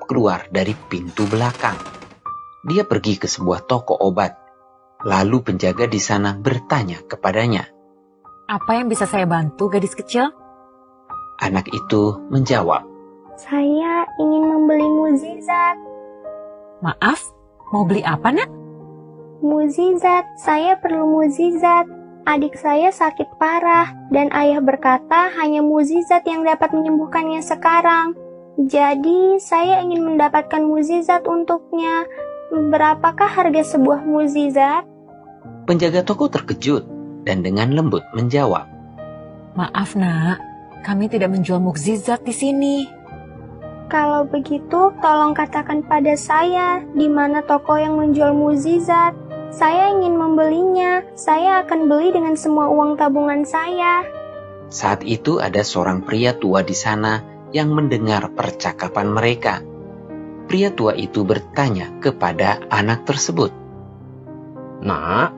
keluar dari pintu belakang. Dia pergi ke sebuah toko obat. Lalu penjaga di sana bertanya kepadanya. Apa yang bisa saya bantu, gadis kecil? Anak itu menjawab. Saya ingin membeli mukjizat. Maaf, mau beli apa, Nak? Mukjizat, saya perlu mukjizat. Adik saya sakit parah dan ayah berkata hanya mukjizat yang dapat menyembuhkannya sekarang. Jadi, saya ingin mendapatkan mukjizat untuknya. Berapakah harga sebuah mukjizat? Penjaga toko terkejut dan dengan lembut menjawab. Maaf, Nak. Kami tidak menjual mukjizat di sini. Kalau begitu, tolong katakan pada saya di mana toko yang menjual mukjizat. Saya ingin membelinya. Saya akan beli dengan semua uang tabungan saya. Saat itu ada seorang pria tua di sana yang mendengar percakapan mereka. Pria tua itu bertanya kepada anak tersebut. Nak,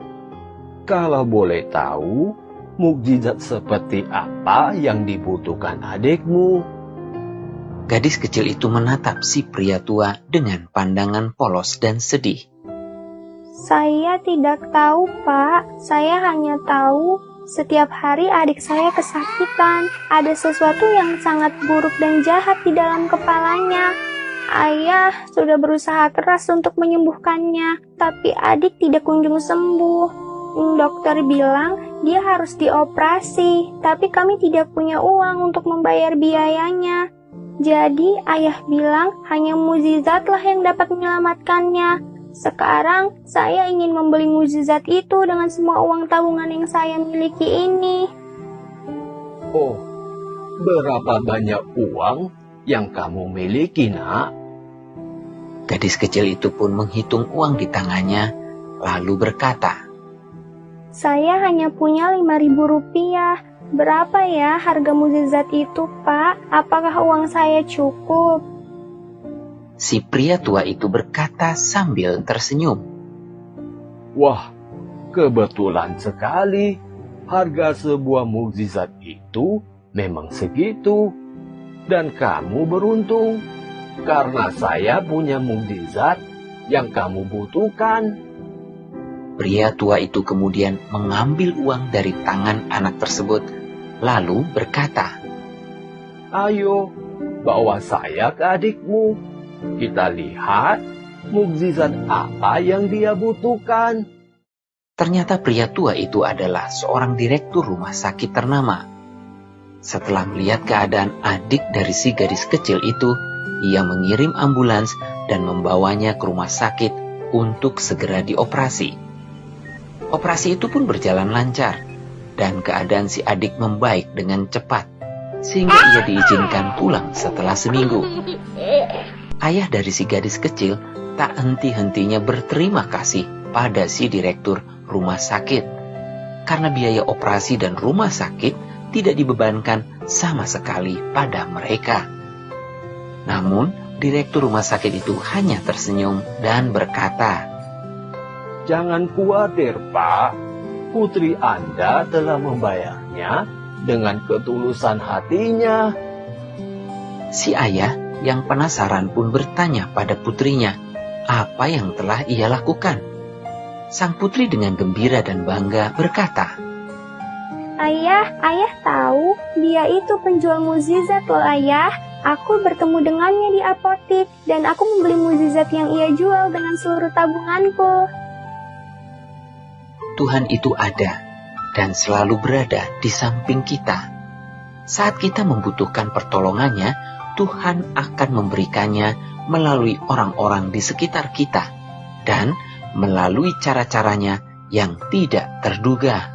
kalau boleh tahu, mukjizat seperti apa yang dibutuhkan adikmu? Gadis kecil itu menatap si pria tua dengan pandangan polos dan sedih. Saya tidak tahu, Pak. Saya hanya tahu setiap hari adik saya kesakitan. Ada sesuatu yang sangat buruk dan jahat di dalam kepalanya. Ayah sudah berusaha keras untuk menyembuhkannya, tapi adik tidak kunjung sembuh. Dokter bilang dia harus dioperasi, tapi kami tidak punya uang untuk membayar biayanya. Jadi ayah bilang hanya mukjizatlah yang dapat menyelamatkannya. Sekarang saya ingin membeli mukjizat itu dengan semua uang tabungan yang saya miliki ini. Oh, berapa banyak uang yang kamu miliki, Nak? Gadis kecil itu pun menghitung uang di tangannya, lalu berkata, Saya hanya punya 5.000 rupiah. Berapa ya harga mukjizat itu, Pak? Apakah uang saya cukup? Si pria tua itu berkata sambil tersenyum. Wah, kebetulan sekali. Harga sebuah mukjizat itu memang segitu. Dan kamu beruntung, karena saya punya mukjizat yang kamu butuhkan. Pria tua itu kemudian mengambil uang dari tangan anak tersebut, lalu berkata, Ayo, bawa saya ke adikmu. Kita lihat mukjizat apa yang dia butuhkan. Ternyata pria tua itu adalah seorang direktur rumah sakit ternama. Setelah melihat keadaan adik dari si gadis kecil itu, ia mengirim ambulans dan membawanya ke rumah sakit untuk segera dioperasi. Operasi itu pun berjalan lancar, dan keadaan si adik membaik dengan cepat, sehingga ia diizinkan pulang setelah seminggu. Ayah dari si gadis kecil tak henti-hentinya berterima kasih pada si direktur rumah sakit, karena biaya operasi dan rumah sakit tidak dibebankan sama sekali pada mereka. Namun, direktur rumah sakit itu hanya tersenyum dan berkata, Jangan khawatir, Pak. Putri Anda telah membayarnya dengan ketulusan hatinya. Si ayah yang penasaran pun bertanya pada putrinya apa yang telah ia lakukan. Sang putri dengan gembira dan bangga berkata, Ayah tahu dia itu penjual mukjizat loh, Ayah. Aku bertemu dengannya di apotik dan aku membeli mukjizat yang ia jual dengan seluruh tabunganku. Tuhan itu ada dan selalu berada di samping kita. Saat kita membutuhkan pertolongannya, Tuhan akan memberikannya melalui orang-orang di sekitar kita dan melalui cara-caranya yang tidak terduga.